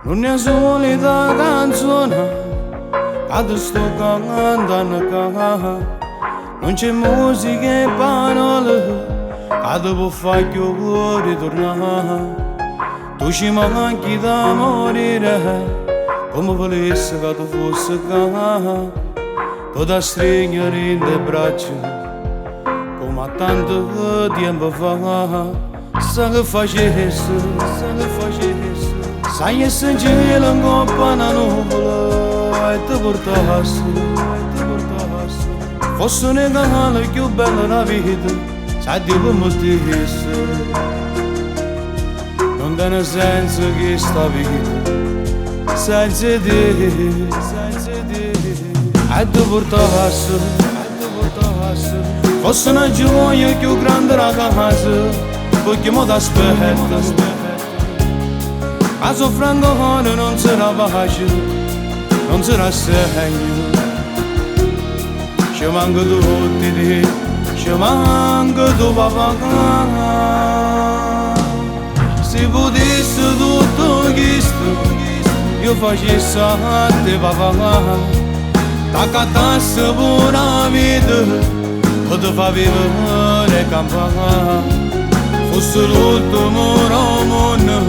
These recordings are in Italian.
non è solita canzone che ti sto cantando. Non c'è musica e parole che ti può fare più ritornare. Tu ci manchi da morire, come volessi che tu fossi qua. Tu da stringere in te braccia come a tanto tempo fa. Sa che facessi, sai essere in cielo in coppa una nuvola e ti portassi. Fosse un regalo più bello della vita, sai Dio come ti disse. Non tiene senso che sta vita senza te, e ti portassi. Fosse una gioia più grande la casa, perché mo t'aspetta. A soffrendo cuore non sarà pace, non sarà segno. Ci manca tutti te, ci manca tu papà. Se potessi tutto questo, io facessi a te papà. T'accattassi pure la vita, e ti fa vivere campana. Fosse l'ultimo mondo,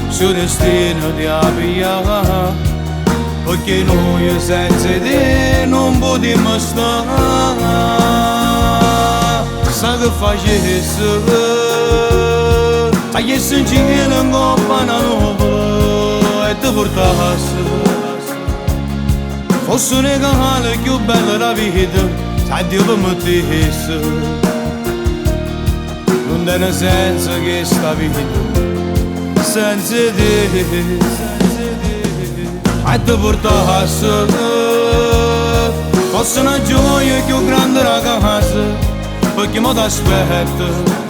sul destino ti avvia, perché noi senza te non potremmo stare. Sa che facessi, tagliessi in cielo in coppa una nuvola e ti portassi. Fosse un regalo più bello della vita, sai Dio come ti disse. Non tiene senso che sta vita senza te, e ti portassi. Fosse una gioia più grande la casa, perché mo t'aspetta.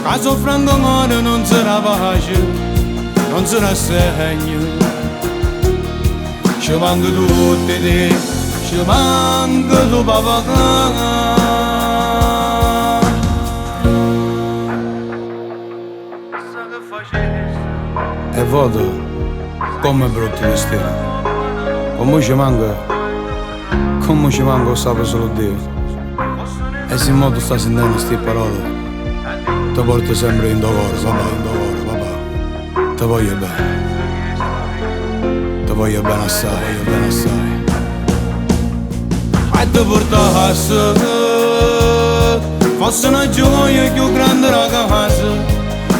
Che soffrendo cuore non sarà pace, non sarà segno. Ci manca tutti te, ci manca tu papà. E voto come è brutto destino, come ci manca sape solo Dio. E se in modo sta sentendo queste parole, ti porto sempre in dolore, papà. Ti voglio bene assai. E ti portassi, fosse una gioia più grande la casa,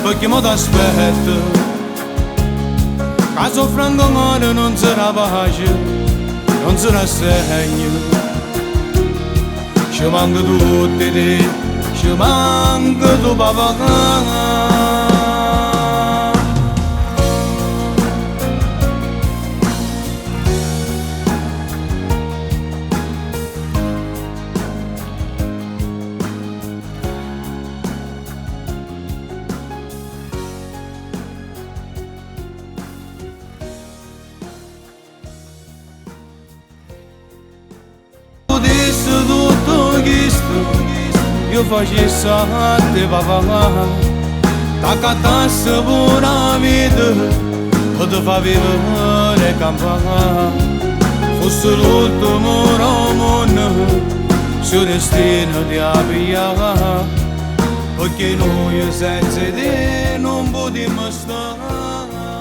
perché mo t'aspetta. Che soffrendo cuore non sarà pace, non sarà segno. Ci manca tutti te, ci manca tu papà. Tutto questo io facessi a te papà. T'accattassi pure la vita, e ti fa vivere campana. Fosse l'ultimo mondo, sul destino ti avvia, perché noi senza te non potremmo stare.